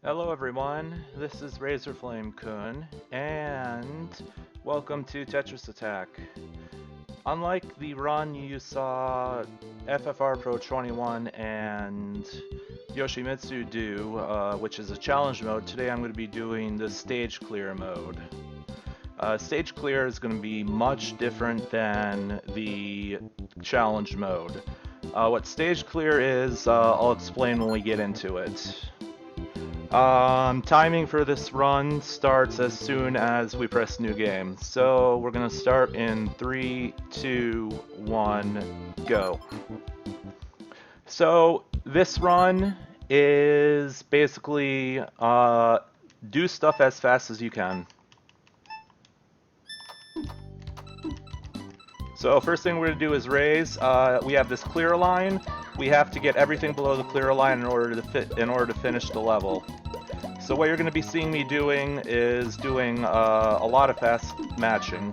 Hello everyone, this is Razorflame-kun, and welcome to Tetris Attack. Unlike the run you saw FFR Pro 21 and Yoshimitsu do, which is a challenge mode, today I'm going to be doing the stage clear mode. Stage clear is going to be much different than the challenge mode. What stage clear is, I'll explain when we get into it. Timing for this run starts as soon as we press new game. So we're gonna start in 3, 2, 1, go. So this run is basically do stuff as fast as you can. So first thing we're gonna do is raise. We have this clear line. We have to get everything below the clear line in order to finish the level. So what you're going to be seeing me doing is doing a lot of fast matching.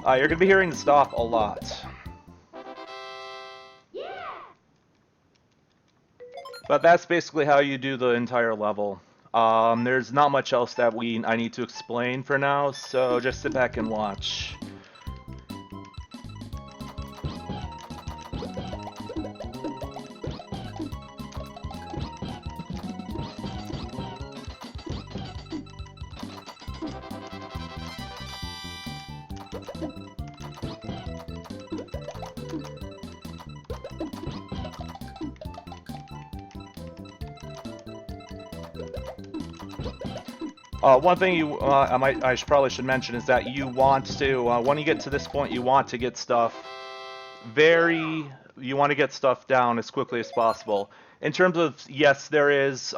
You're going to be hearing the stop a lot. But that's basically how you do the entire level. There's not much else that I need to explain for now, so just sit back and watch. One thing I probably should mention is that you want to, when you get to this point, you want to get stuff you want to get stuff down as quickly as possible. In terms of, yes, there is stage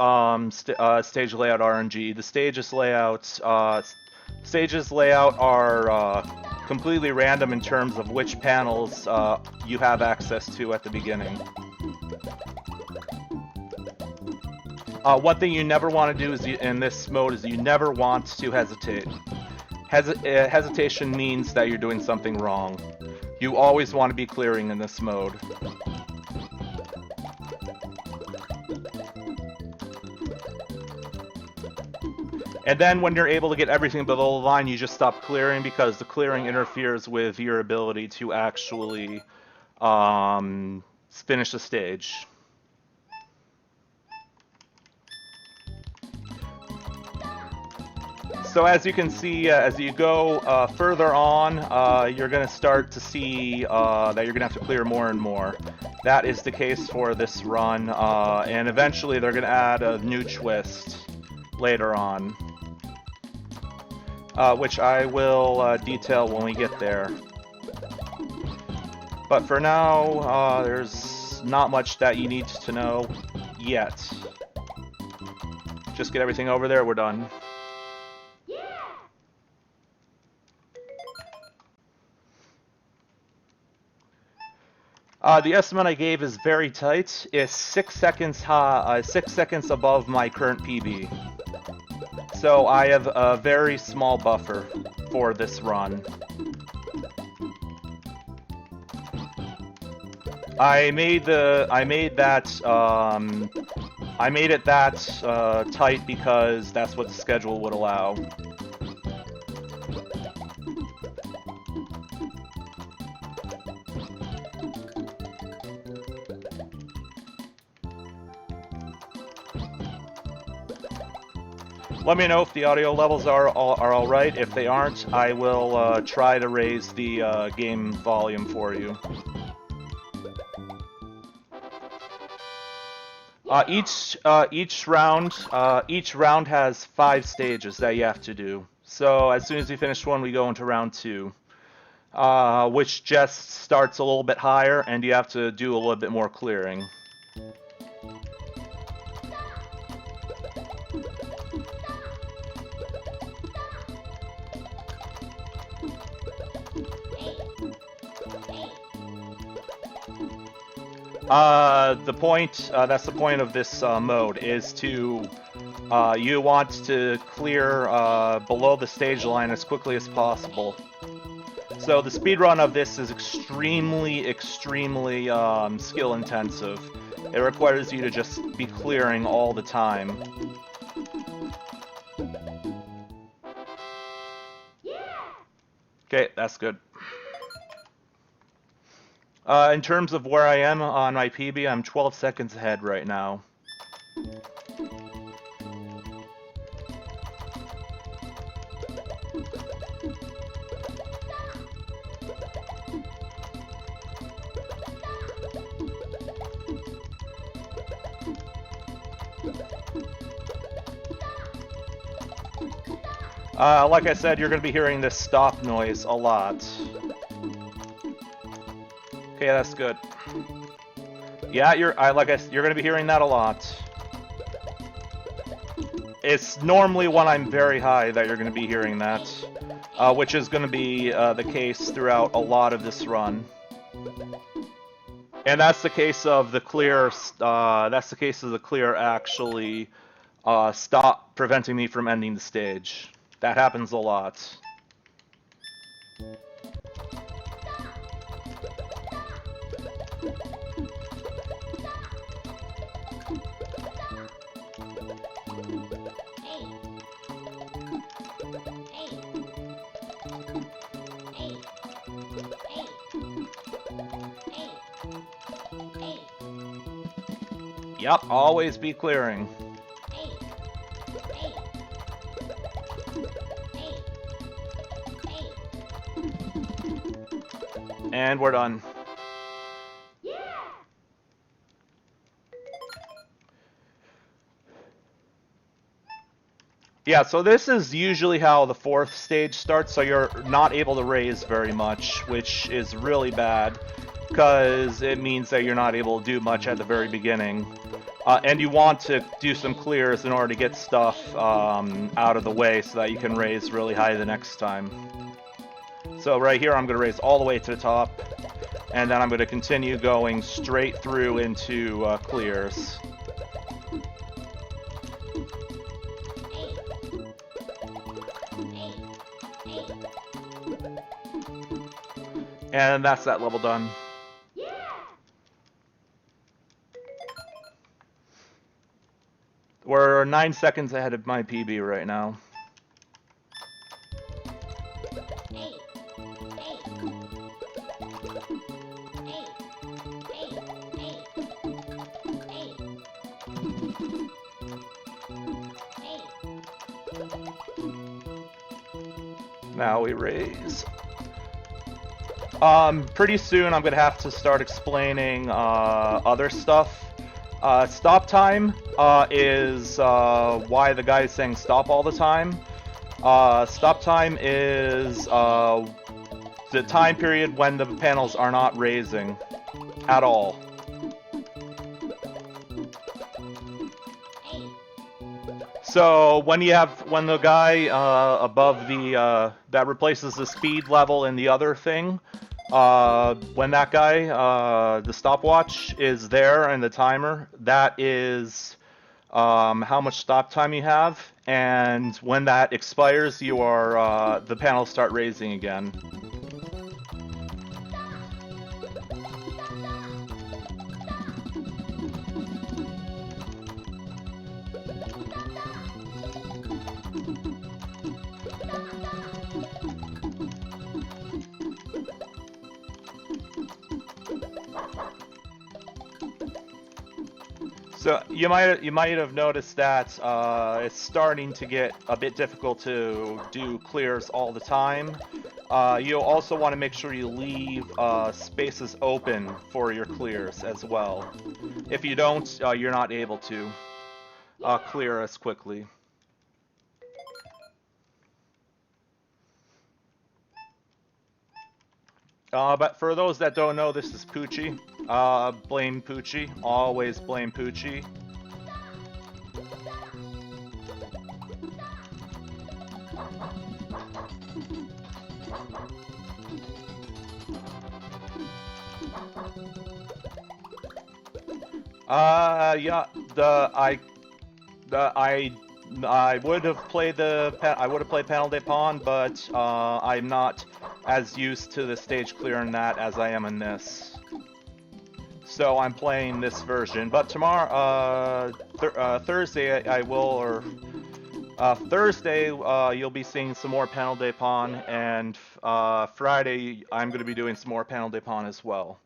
layout RNG. The stages layout are completely random in terms of which panels you have access to at the beginning. One thing you never want to do in this mode is you never want to hesitate. Hesitation means that you're doing something wrong. You always want to be clearing in this mode. And then when you're able to get everything below the line, you just stop clearing because the clearing interferes with your ability to actually finish the stage. So as you can see, as you go further on, you're going to start to see that you're going to have to clear more and more. That is the case for this run, and eventually they're going to add a new twist later on, which I will detail when we get there. But for now, there's not much that you need to know yet. Just get everything over there, we're done. The estimate I gave is very tight. It's 6 seconds high, 6 seconds above my current PB. So I have a very small buffer for this run. I made it that tight because that's what the schedule would allow. Let me know if the audio levels are all right. If they aren't, I will try to raise the game volume for you. Each round has 5 stages that you have to do. So as soon as you finish one, we go into round 2, which just starts a little bit higher, and you have to do a little bit more clearing. That's the point of this mode, is to You want to clear below the stage line as quickly as possible. So the speedrun of this is extremely skill intensive. It requires you to just be clearing all the time. Okay, that's good. In terms of where I am on my PB, I'm 12 seconds ahead right now. Like I said, you're going to be hearing this stop noise a lot. Okay, that's good. Yeah, you're going to be hearing that a lot. It's normally when I'm very high that you're going to be hearing that, which is going to be the case throughout a lot of this run. And that's the case of the clear. That's the case of the clear actually stop preventing me from ending the stage. That happens a lot. Yep, always be clearing. And we're done. Yeah, so this is usually how the fourth stage starts, so you're not able to raise very much, which is really bad, because it means that you're not able to do much at the very beginning. And you want to do some clears in order to get stuff out of the way so that you can raise really high the next time. So right here I'm going to raise all the way to the top, and then I'm going to continue going straight through into clears. And that's that level done. We're 9 seconds ahead of my PB right now. Now we raise. Pretty soon I'm gonna have to start explaining other stuff. Stop time is why the guy is saying stop all the time. Stop time is the time period when the panels are not raising at all. So when the guy above the that replaces the speed level in the other thing, when that guy, the stopwatch is there and the timer, that is how much stop time you have, and when that expires, the panels start raising again. So you might have noticed that it's starting to get a bit difficult to do clears all the time. You'll also want to make sure you leave spaces open for your clears as well. If you don't, you're not able to clear as quickly. But for those that don't know, this is Poochie. Blame Poochie. Always blame Poochie. Yeah, I would have played Panel de Pon, but I'm not as used to the stage clear in that as I am in this. So I'm playing this version. But tomorrow, Thursday, I will, or Thursday, you'll be seeing some more Panel de Pon, and Friday, I'm going to be doing some more Panel de Pon as well.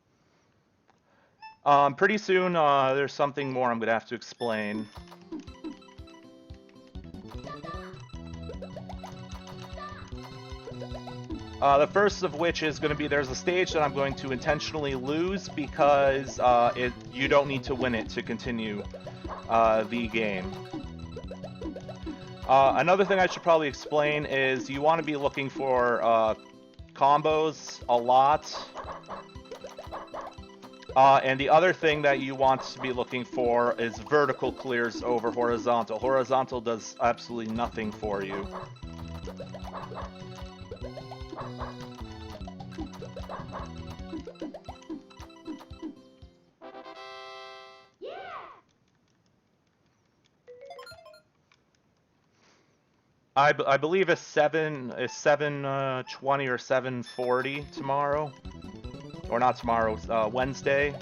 Pretty soon, there's something more I'm going to have to explain. The first of which is going to be, there's a stage that I'm going to intentionally lose because you don't need to win it to continue the game. Another thing I should probably explain is you want to be looking for combos a lot. And the other thing that you want to be looking for is vertical clears over horizontal. Horizontal does absolutely nothing for you. I believe it's 7:20 or 7:40 tomorrow, or not tomorrow, Wednesday,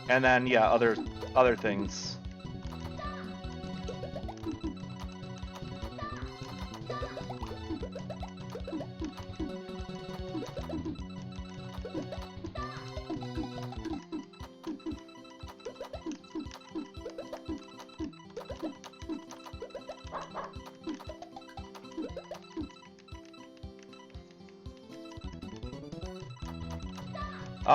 and then yeah, other things.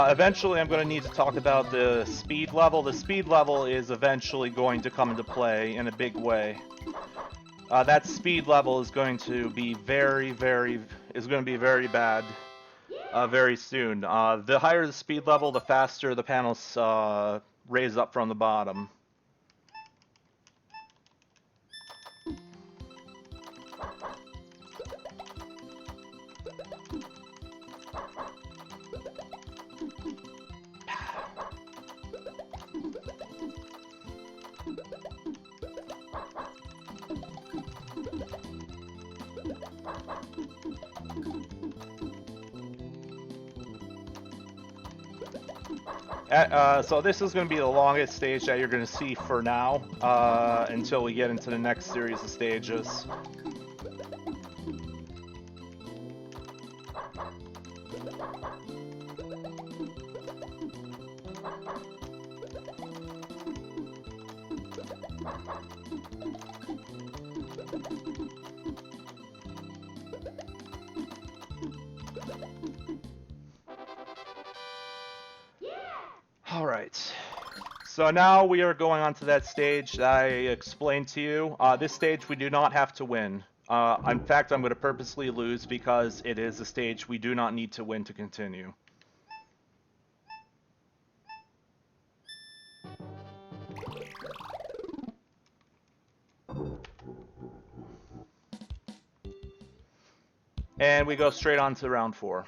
Eventually, I'm going to need to talk about the speed level. The speed level is eventually going to come into play in a big way. That speed level is going to be very bad very soon. The higher the speed level, the faster the panels raise up from the bottom. So this is going to be the longest stage that you're going to see for now, until we get into the next series of stages. Alright, so now we are going on to that stage that I explained to you. This stage we do not have to win. In fact, I'm going to purposely lose because it is a stage we do not need to win to continue. And we go straight on to round 4.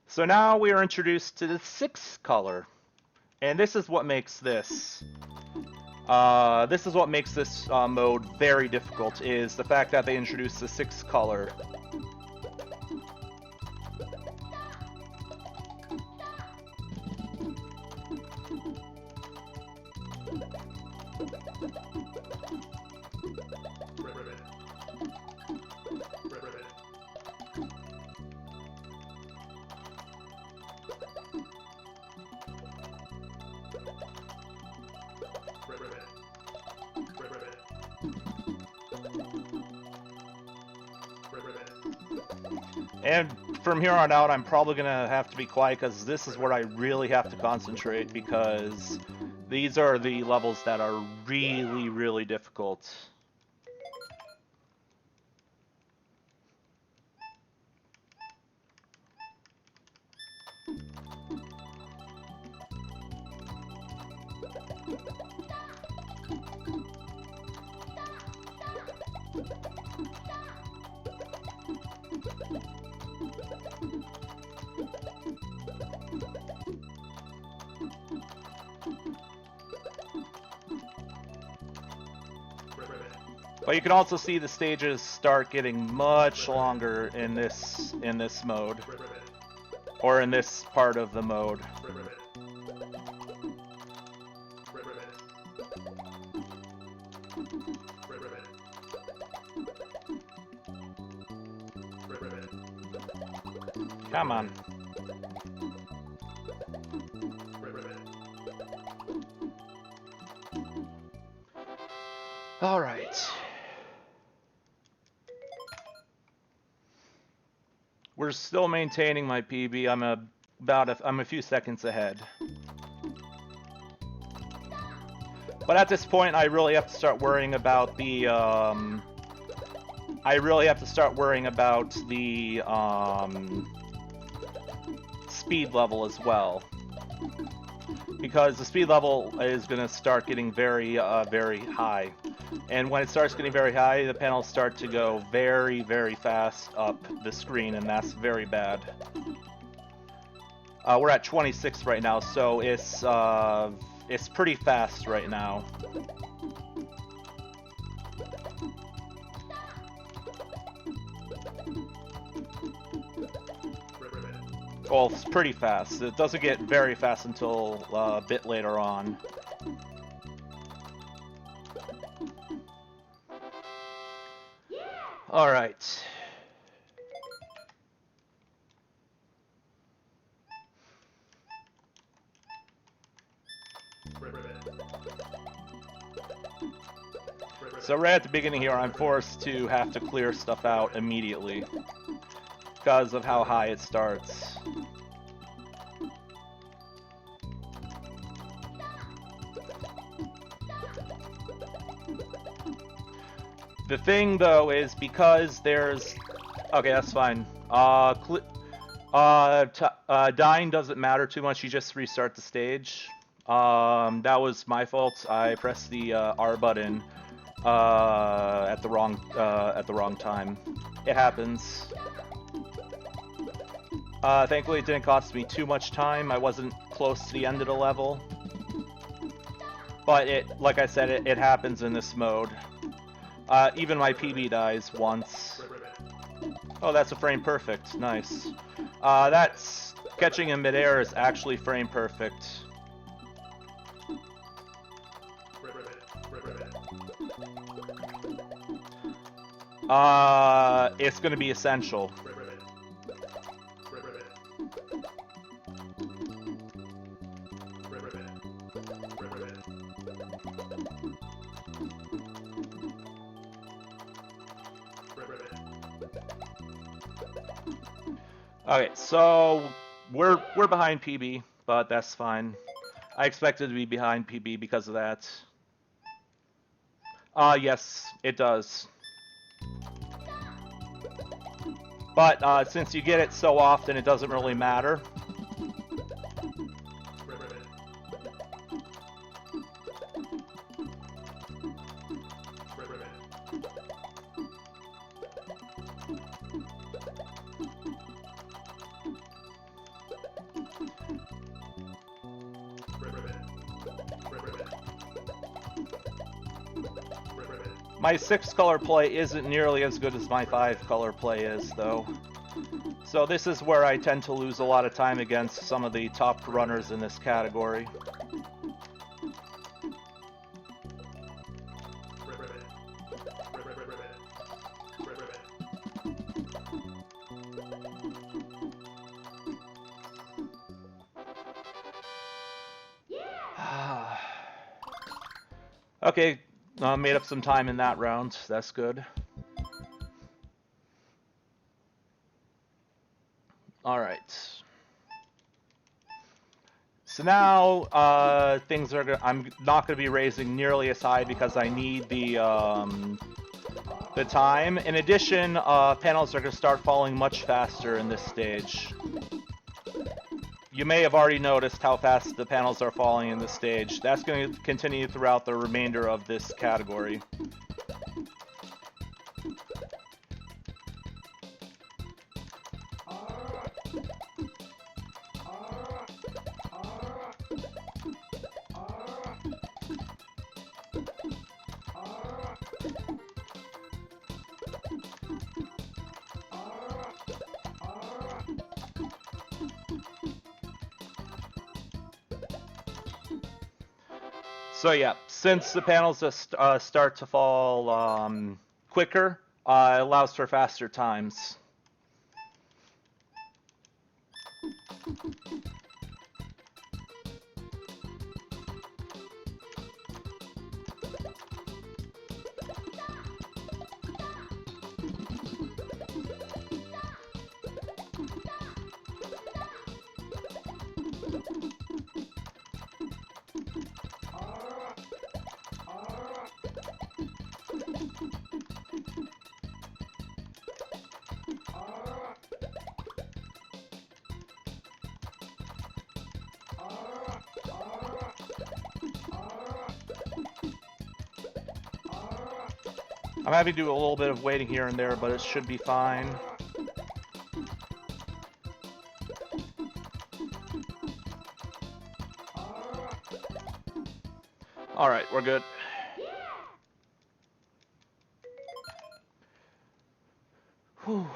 So now we are introduced to the 6th color, and this is what makes this. Mode very difficult, is the fact that they introduced the 6th color. And from here on out, I'm probably going to have to be quiet because this is where I really have to concentrate, because these are the levels that are really, really difficult. But you can also see the stages start getting much longer in this mode, or in this part of the mode. Come on. All right. We're still maintaining my PB. I'm a few seconds ahead. But at this point, I really have to start worrying about the speed level as well, because the speed level is going to start getting very high, and when it starts getting very high, the panels start to go very fast up the screen, and that's very bad. We're at 26 right now, so it's pretty fast right now. Well, it's pretty fast. It doesn't get very fast until a bit later on. All right. So right at the beginning here, I'm forced to have to clear stuff out immediately because of how high it starts. The thing, though, is because there's... Okay, that's fine. Dying doesn't matter too much. You just restart the stage. That was my fault. I pressed the R button at the wrong time. It happens. Thankfully, it didn't cost me too much time. I wasn't close to the end of the level. But like I said, it happens in this mode. Even my PB dies once. Oh, that's a frame perfect. Nice. That's catching in midair is actually frame perfect. It's going to be essential. Okay, so we're behind PB, but that's fine. I expected to be behind PB because of that. Yes, it does. But since you get it so often, it doesn't really matter. My 6-color play isn't nearly as good as my 5-color play is, though. So this is where I tend to lose a lot of time against some of the top runners in this category. Okay. Made up some time in that round. That's good. Alright. So now, things are I'm not going to be raising nearly as high because I need the time. In addition, panels are going to start falling much faster in this stage. You may have already noticed how fast the panels are falling in this stage. That's going to continue throughout the remainder of this category. So yeah, since the panels just start to fall quicker, it allows for faster times. I'm happy to do a little bit of waiting here and there, but it should be fine. Alright, we're good. Whew.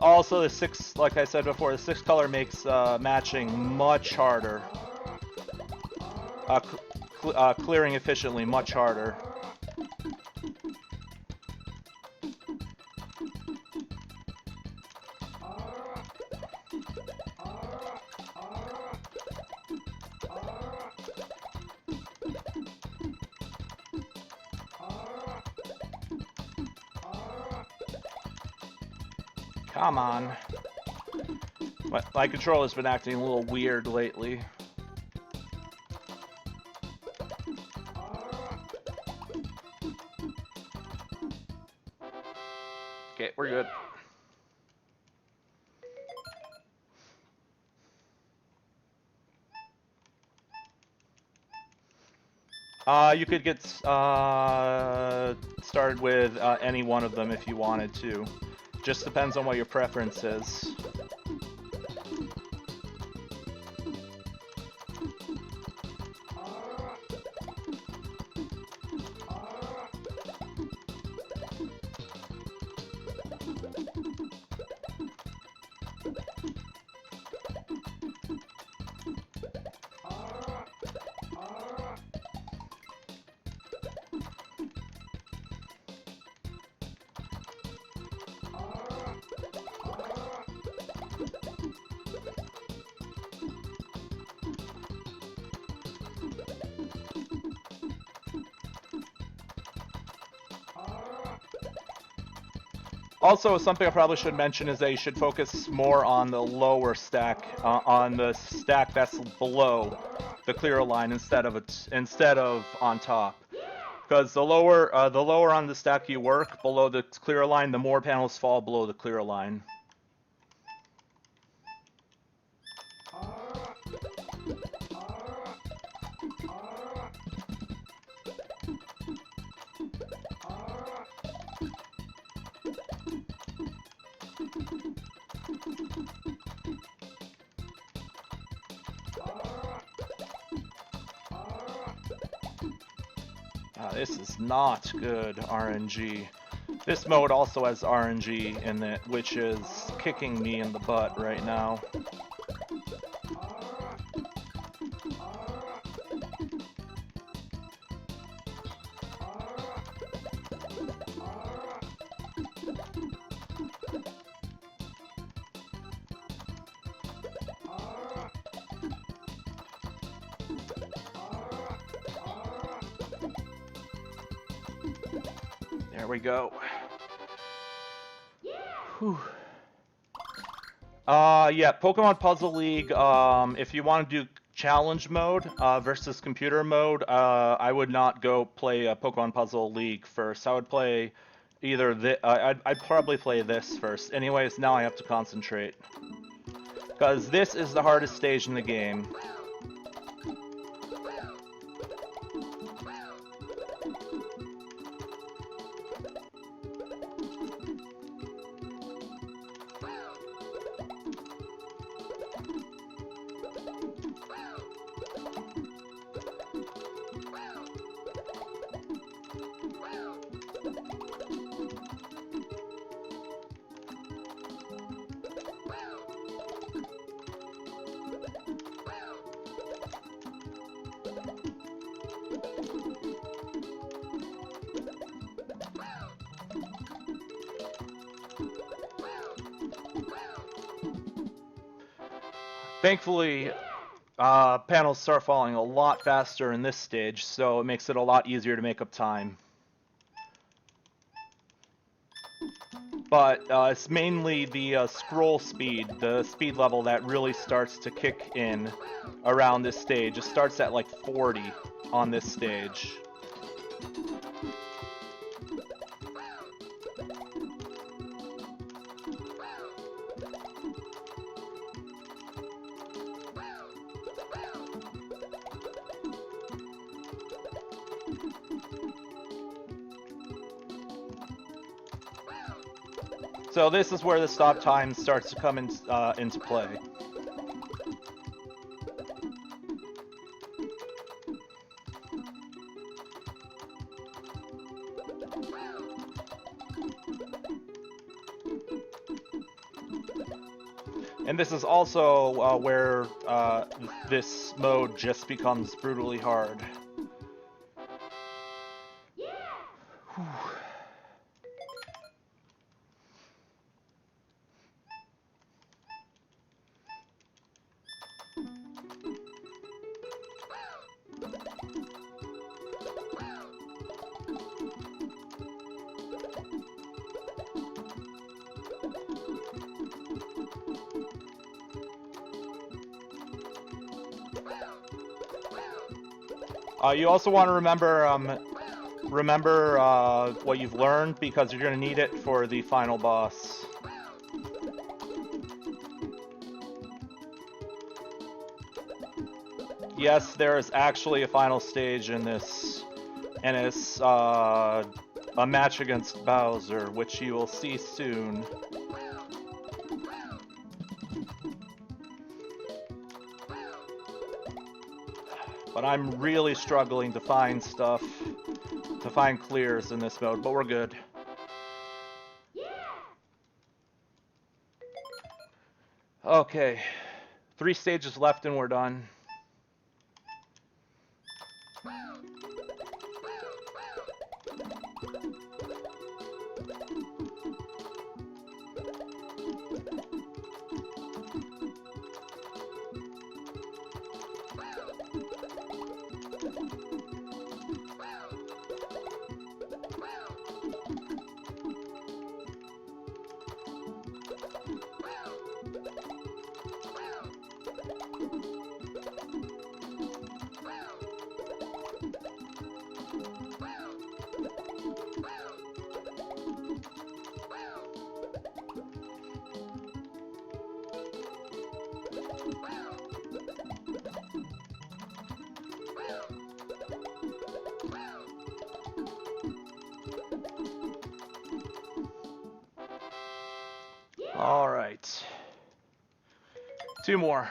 Also, the like I said before, the 6-color makes matching much harder. Clearing efficiently much harder. Come on. My controller's been acting a little weird lately. Okay, we're good. You could get started with any one of them if you wanted to. Just depends on what your preference is. Also, something I probably should mention is that you should focus more on the lower stack, on the stack that's below the clear line instead of on top. Because the lower on the stack you work below the clear line, the more panels fall below the clear line. This is not good RNG. This mode also has RNG in it, which is kicking me in the butt right now. There we go. Whew. Yeah, Pokemon Puzzle League, if you want to do challenge mode versus computer mode, I would not go play Pokemon Puzzle League first. I would play either I'd probably play this first. Anyways, now I have to concentrate. Because this is the hardest stage in the game. Thankfully, panels start falling a lot faster in this stage, so it makes it a lot easier to make up time. But it's mainly the scroll speed, the speed level that really starts to kick in around this stage. It starts at like 40 on this stage. So this is where the stop time starts to come into play. And this is also where this mode just becomes brutally hard. You also want to remember what you've learned, because you're going to need it for the final boss. Yes, there is actually a final stage in this, and it's a match against Bowser, which you will see soon. But I'm really struggling to find stuff, to find clears in this mode, but we're good. Okay, 3 stages left and we're done. All right. 2 more.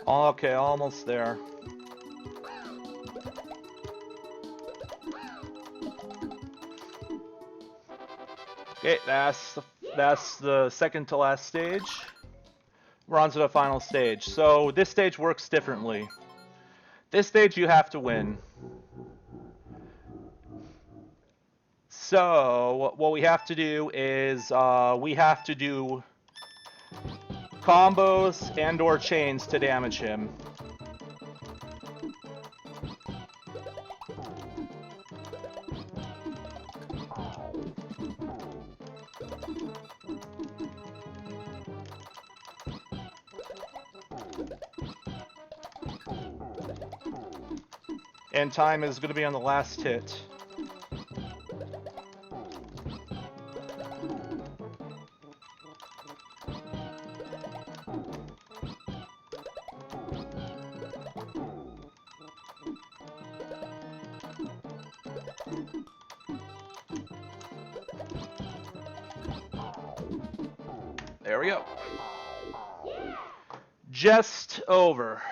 Okay, almost there. Okay, that's the second to last stage. We're on to the final stage. So this stage works differently. This stage you have to win. So what we have to do is we have to do combos and/or chains to damage him. And time is going to be on the last hit. There we go. Just over.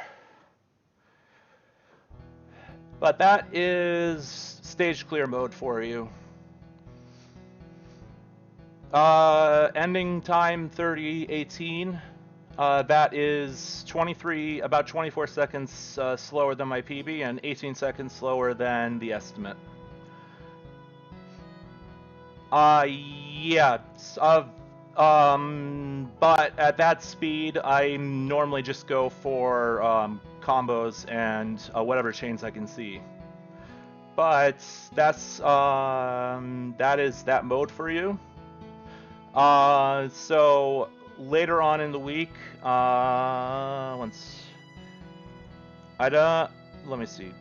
But that is stage clear mode for you. Ending time 30:18. That is about 24 seconds slower than my PB and 18 seconds slower than the estimate. Yeah. But at that speed, I normally just go for combos and whatever chains I can see. But that's that is that mode for you. So later on in the week, let me see.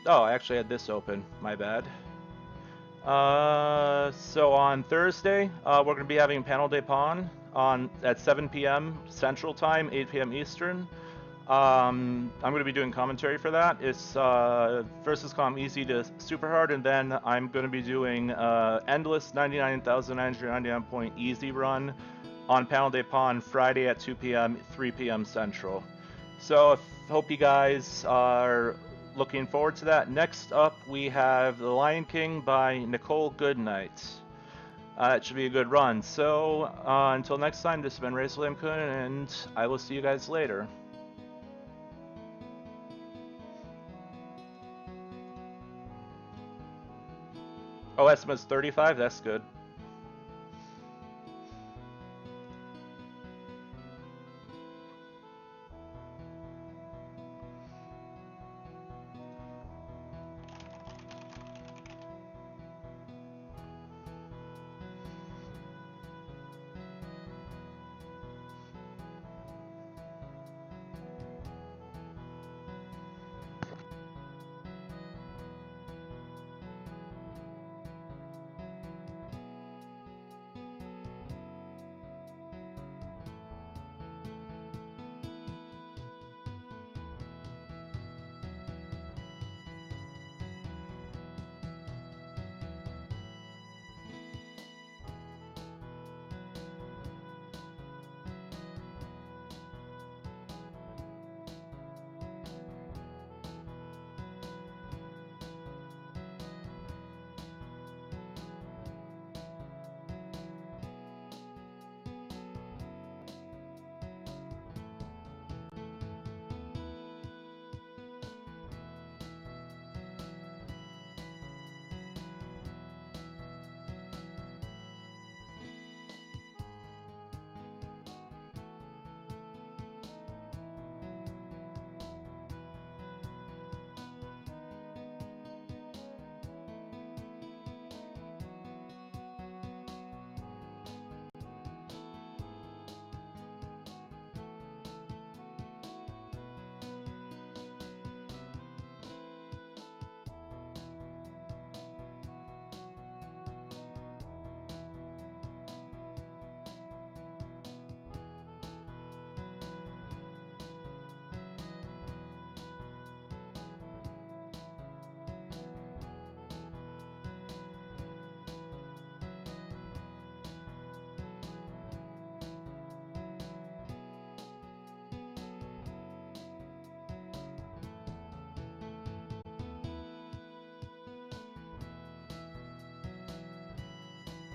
Oh, I actually had this open. My bad. So on Thursday, we're going to be having Panel de Pon at 7 p.m. Central Time, 8 p.m. Eastern. I'm going to be doing commentary for that. It's versus com easy to super hard, and then I'm going to be doing endless 99,999 point easy run on Panel de Pon Friday at 2 p.m., 3 p.m. Central. So hope you guys are looking forward to that. Next up, we have The Lion King by Nicole Goodnight. It should be a good run. So until next time, this has been Razorflame, and I will see you guys later. Oh, estimate's 35? That's good.